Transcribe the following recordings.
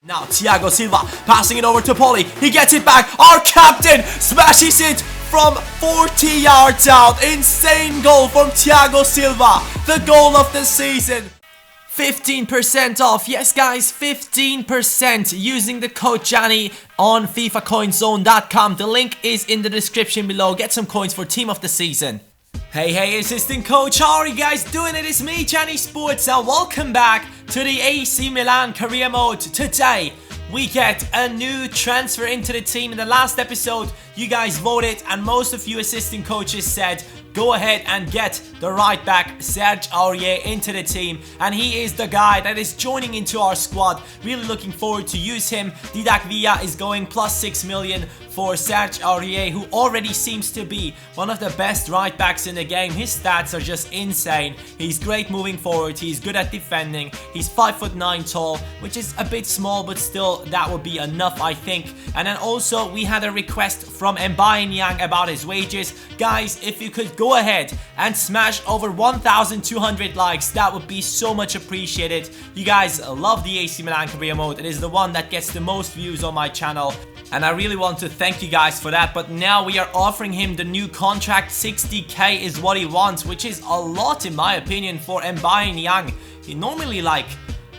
Now Thiago Silva passing it over to Poli. He gets it back. Our captain smashes it from 40 yards out. Insane goal from Thiago Silva. The goal of the season. 15% off. Yes guys, 15% using the code Johnny on FIFACoinZone.com. The link is in the description below. Get some coins for team of the season. Hey, assistant coach, how are you guys doing? It is me, CaniSports, and welcome back to the AC Milan career mode. Today, we get a new transfer into the team. In the last episode, you guys voted, and most of you assistant coaches said, go ahead and get the right back Serge Aurier into the team, and he is the guy that is joining into our squad. Really looking forward to use him. Didac Villa is going plus 6 million for Serge Aurier, who already seems to be one of the best right backs in the game. His stats are just insane. He's great moving forward, he's good at defending, he's 5'9" tall, which is a bit small, but still that would be enough, I think. And then also we had a request from Mbaye about his wages. Guys, if you could go ahead and smash over 1,200 likes, that would be so much appreciated. You guys love the AC Milan career mode. It is the one that gets the most views on my channel, and I really want to thank you guys for that. But now we are offering him the new contract. 60k is what he wants, which is a lot in my opinion for Mbaye. He normally like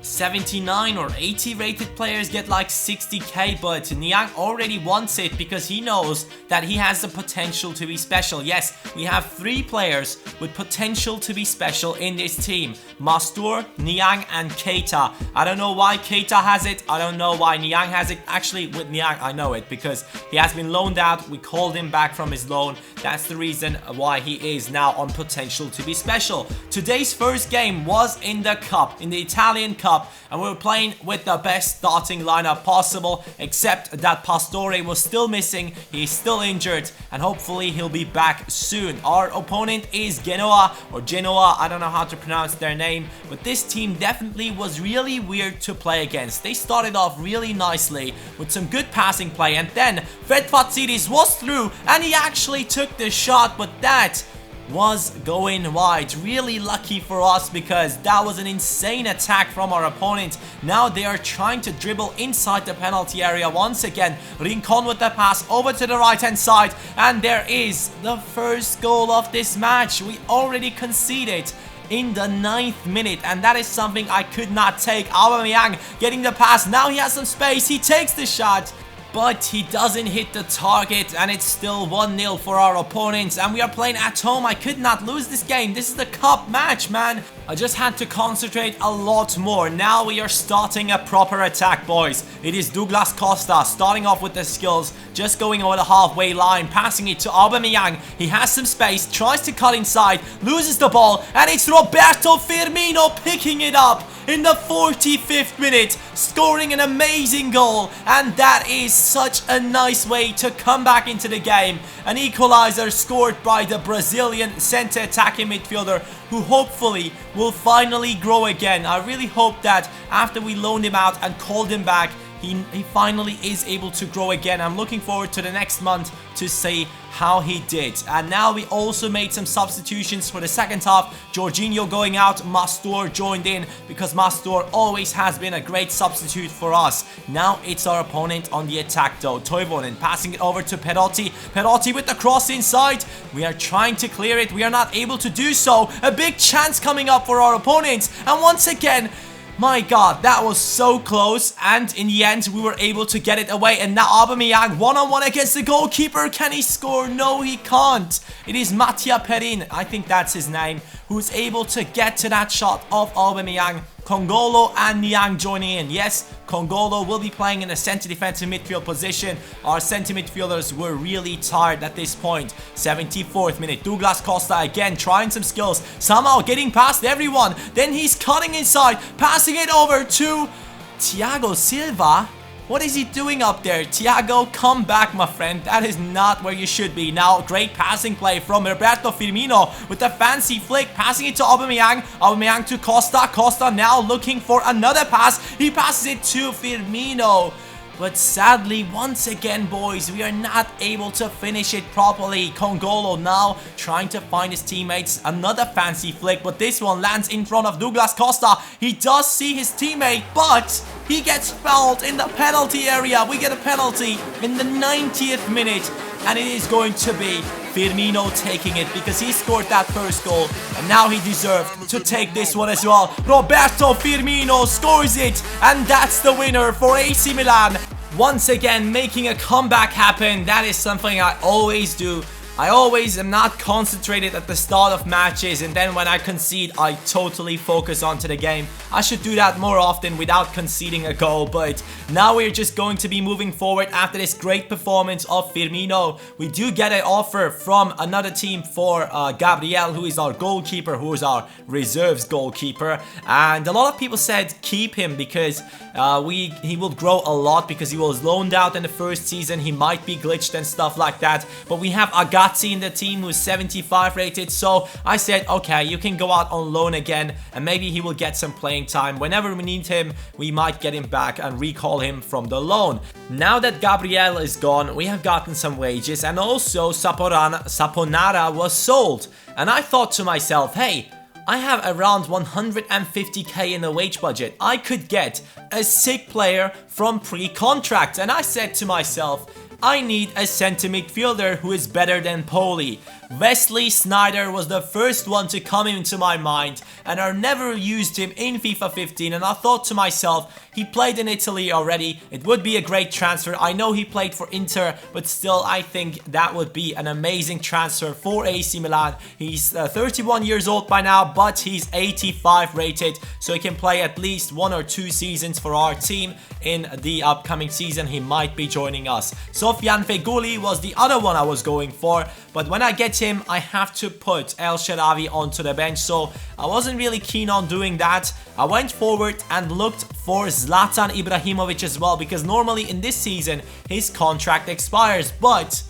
79 or 80 rated players get like 60k, but Niang already wants it because he knows that he has the potential to be special. Yes, we have 3 players with potential to be special in this team: Mastur, Niang, and Keita. I don't know why Keita has it, I don't know why Niang has it. Actually, with Niang I know it, because he has been loaned out. We called him back from his loan. That's the reason why he is now on potential to be special. Today's first game was in the cup, in the Italian cup, and we were playing with the best starting lineup possible, except that Pastore was still missing. He's still injured, and hopefully he'll be back soon. Our opponent is Genoa, or Genoa, I don't know how to pronounce their name, but this team definitely was really weird to play against. They started off really nicely with some good passing play, and then Fred Fatsidis was through and he actually took the shot, but that was going wide. Really lucky for us, because that was an insane attack from our opponent. Now they are trying to dribble inside the penalty area once again. Rincon with the pass over to the right hand side, and there is the first goal of this match. We already conceded in the 9th minute, and that is something I could not take. Aubameyang getting the pass. Now he has some space, he takes the shot, but he doesn't hit the target, and it's still 1-0 for our opponents, and we are playing at home. I could not lose this game. This is the cup match, man. I just had to concentrate a lot more. Now we are starting a proper attack, boys. It is Douglas Costa starting off with the skills, just going over the halfway line, passing it to Aubameyang. He has some space, tries to cut inside, loses the ball, and it's Roberto Firmino picking it up in the 45th minute, scoring an amazing goal. And that is such a nice way to come back into the game. An equalizer scored by the Brazilian center attacking midfielder, who hopefully will finally grow again. I really hope that after we loaned him out and called him back, he finally is able to grow again. I'm looking forward to the next month to see how he did. And now we also made some substitutions for the second half. Jorginho going out, Mastur joined in, because Mastur always has been a great substitute for us. Now it's our opponent on the attack though. Toivonen passing it over to Perotti. Perotti with the cross inside. We are trying to clear it. We are not able to do so. A big chance coming up for our opponents. And once again, my god, that was so close, and in the end we were able to get it away. And now Aubameyang one-on-one against the goalkeeper. Can he score? No, he can't. It is Mattia Perin, I think that's his name, who's able to get to that shot of Aubameyang. Kongolo and Niang joining in. Yes, Kongolo will be playing in a center defensive midfield position. Our center midfielders were really tired at this point. 74th minute, Douglas Costa again trying some skills, somehow getting past everyone. Then he's cutting inside, passing it over to Thiago Silva. What is he doing up there? Thiago, come back, my friend. That is not where you should be. Now, great passing play from Roberto Firmino with a fancy flick, passing it to Aubameyang. Aubameyang to Costa. Costa now looking for another pass. He passes it to Firmino. But sadly, once again, boys, we are not able to finish it properly. Kongolo now trying to find his teammates. Another fancy flick, but this one lands in front of Douglas Costa. He does see his teammate, but He gets fouled in the penalty area. We get a penalty in the 90th minute, and it is going to be Firmino taking it because he scored that first goal, and now he deserved to take this one as well. Roberto Firmino scores it, and that's the winner for AC Milan. Once again, making a comeback happen. That is something I always do. I always am not concentrated at the start of matches, and then when I concede, I totally focus onto the game. I should do that more often without conceding a goal, but now we're just going to be moving forward after this great performance of Firmino. We do get an offer from another team for Gabriel, who is our goalkeeper, who is our reserves goalkeeper, and a lot of people said keep him because he will grow a lot because he was loaned out in the first season. He might be glitched and stuff like that, but we have in the team who's 75 rated, so I said okay, you can go out on loan again and maybe he will get some playing time. Whenever we need him, we might get him back and recall him from the loan. Now that Gabriel is gone, we have gotten some wages, and also Saponara was sold, and I thought to myself, hey, I have around 150k in the wage budget. I could get a sick player from pre-contract, and I said to myself, I need a centre midfielder who is better than Poli. Wesley Sneijder was the first one to come into my mind, and I never used him in FIFA 15, and I thought to myself, he played in Italy already, it would be a great transfer. I know he played for Inter, but still I think that would be an amazing transfer for AC Milan. He's 31 years old by now, but he's 85 rated, so he can play at least 1 or 2 seasons for our team. In the upcoming season, he might be joining us. Sofian Feghouli was the other one I was going for, but when I get him, I have to put El Shaarawy onto the bench, so I wasn't really keen on doing that. I went forward and looked for Zlatan Ibrahimovic as well, because normally in this season his contract expires, but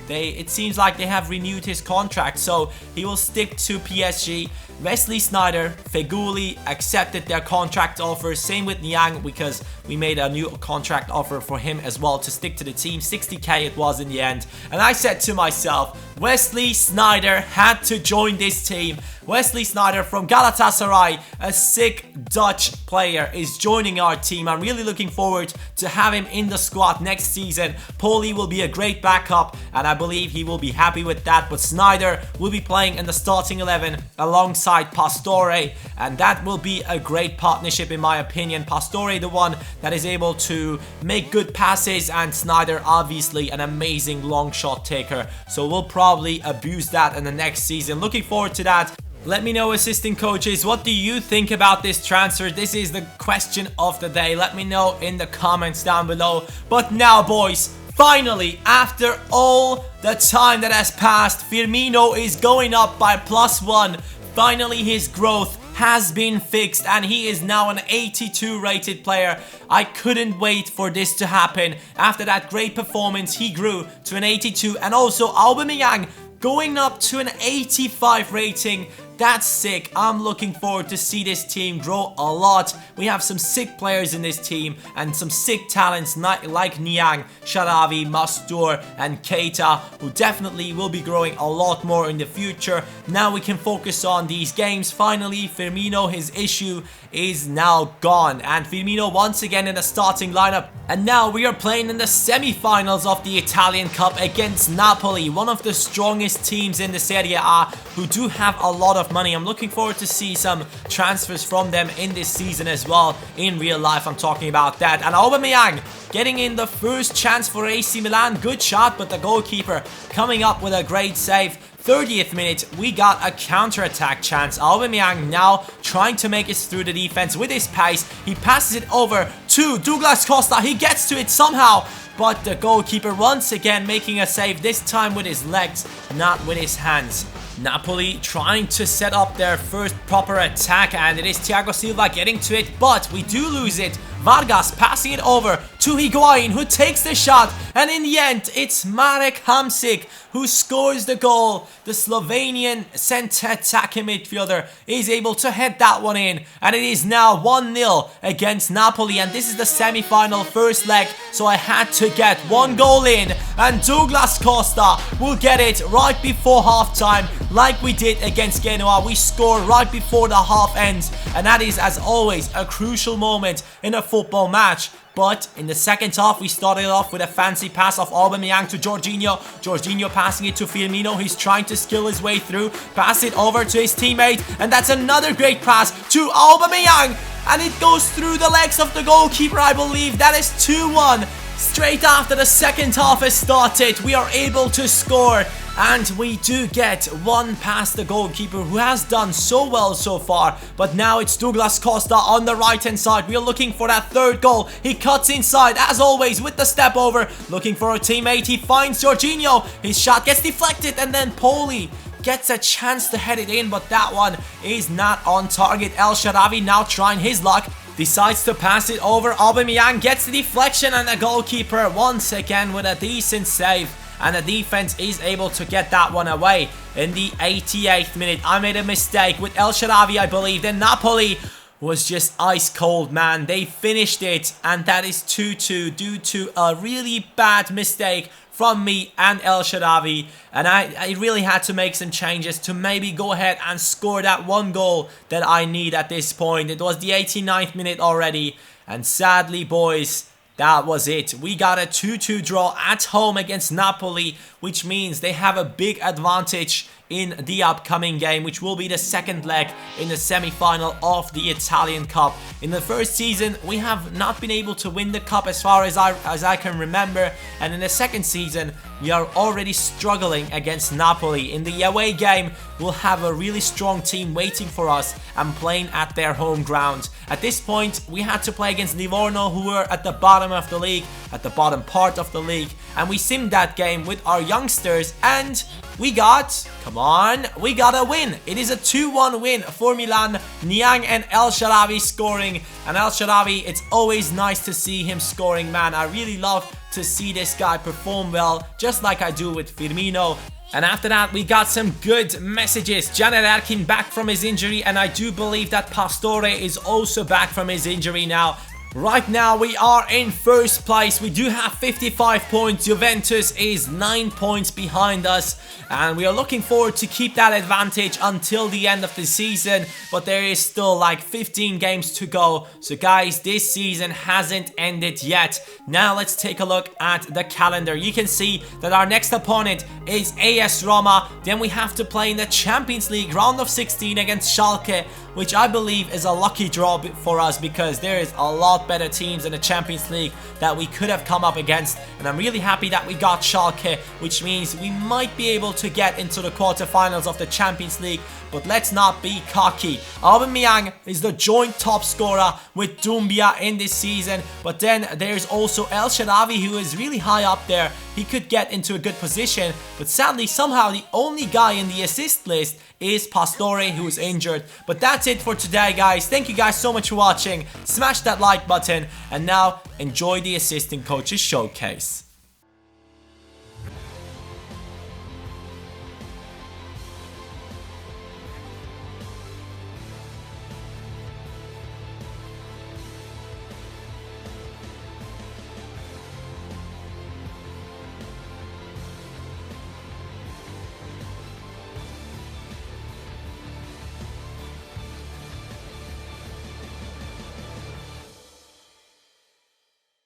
it seems like they have renewed his contract, so he will stick to PSG. Wesley Sneijder, Feghouli accepted their contract offer. Same with Niang, because we made a new contract offer for him as well to stick to the team. 60k it was in the end. And I said to myself, Wesley Sneijder had to join this team. Wesley Sneijder from Galatasaray, a sick Dutch player, is joining our team. I'm really looking forward to have him in the squad next season. Poli will be a great backup, and I believe he will be happy with that. But Sneijder will be playing in the starting 11 alongside Pastore, and that will be a great partnership in my opinion. Pastore, the one that is able to make good passes, and Sneijder obviously an amazing long shot taker, so we'll probably abuse that in the next season. Looking forward to that. Let me know, assistant coaches, what do you think about this transfer? This is the question of the day. Let me know in the comments down below. But now, boys, finally, after all the time that has passed, Firmino is going up by +1. Finally, his growth has been fixed, and he is now an 82 rated player. I couldn't wait for this to happen. After that great performance, he grew to an 82, and also Aubameyang going up to an 85 rating. That's sick. I'm looking forward to see this team grow a lot. We have some sick players in this team and some sick talents like Niang, Shaarawy, Mastour and Keita, who definitely will be growing a lot more in the future. Now we can focus on these games. Finally, Firmino, his issue is now gone, and Firmino once again in the starting lineup. And now we are playing in the semi-finals of the Italian Cup against Napoli, one of the strongest teams in the Serie A, who do have a lot of money. I'm looking forward to see some transfers from them in this season as well. In real life, I'm talking about that. And Aubameyang getting in the first chance for AC Milan. Good shot, but the goalkeeper coming up with a great save. 30th minute, we got a counter-attack chance. Aubameyang now trying to make it through the defense with his pace. He passes it over to Douglas Costa. He gets to it somehow, but the goalkeeper once again making a save, this time with his legs, not with his hands. Napoli trying to set up their first proper attack, and it is Thiago Silva getting to it, but we do lose it. Vargas passing it over to Higuain, who takes the shot, and in the end, it's Marek Hamsik who scores the goal. The Slovenian centre-attacking midfielder is able to head that one in, and it is now 1-0 against Napoli, and this is the semi-final first leg, so I had to get one goal in, and Douglas Costa will get it right before halftime, like we did against Genoa. We score right before the half ends, and that is, as always, a crucial moment in a football match. But in the second half, we started off with a fancy pass of Aubameyang to Jorginho. Jorginho passing it to Firmino. He's trying to skill his way through. Pass it over to his teammate. And that's another great pass to Aubameyang. And it goes through the legs of the goalkeeper, I believe. That is 2-1. Straight after the second half has started, we are able to score. And we do get one past the goalkeeper, who has done so well so far. But now it's Douglas Costa on the right hand side. We are looking for that third goal. He cuts inside as always with the step over. Looking for a teammate. He finds Jorginho. His shot gets deflected, and then Poli gets a chance to head it in, but that one is not on target. El Shaarawy now trying his luck. Decides to pass it over. Aubameyang gets the deflection, and the goalkeeper once again with a decent save. And the defense is able to get that one away. In the 88th minute, I made a mistake with El Shaarawy, I believe. Then Napoli was just ice cold, man. They finished it, and that is 2-2 due to a really bad mistake from me and El Shaarawy. And I really had to make some changes to maybe go ahead and score that one goal that I need at this point. It was the 89th minute already, and sadly, boys, that was it. We got a 2-2 draw at home against Napoli, which means they have a big advantage in the upcoming game, which will be the second leg in the semi-final of the Italian Cup. In the first season, we have not been able to win the cup as far as I can remember, and in the second season, we are already struggling against Napoli. In the away game, we'll have a really strong team waiting for us and playing at their home ground. At this point, we had to play against Livorno, who were at the bottom of the league, at the bottom part of the league, and we simmed that game with our youngsters, and we got, come on, we got a win. It is a 2-1 win for Milan. Niang and El Shaarawy scoring, and El Shaarawy, it's always nice to see him scoring, man. I really love to see this guy perform well, just like I do with Firmino. And after that, we got some good messages. Janet Erkin back from his injury, and I do believe that Pastore is also back from his injury now. Right now, we are in first place. We do have 55 points. Juventus is 9 points behind us. And we are looking forward to keep that advantage until the end of the season. But there is still like 15 games to go. So guys, this season hasn't ended yet. Now let's take a look at the calendar. You can see that our next opponent is AS Roma. Then we have to play in the Champions League round of 16 against Schalke, which I believe is a lucky draw for us, because there is a lot better teams in the Champions League that we could have come up against. And I'm really happy that we got Schalke, which means we might be able to get into the quarterfinals of the Champions League. But let's not be cocky. Aubameyang is the joint top scorer with Doumbia in this season. But then there's also El Shaarawy, who is really high up there. He could get into a good position. But sadly, somehow the only guy in the assist list is Pastore, who is injured. But that's it for today, guys. Thank you guys so much for watching. Smash that like button. And now, enjoy the assistant coaches showcase.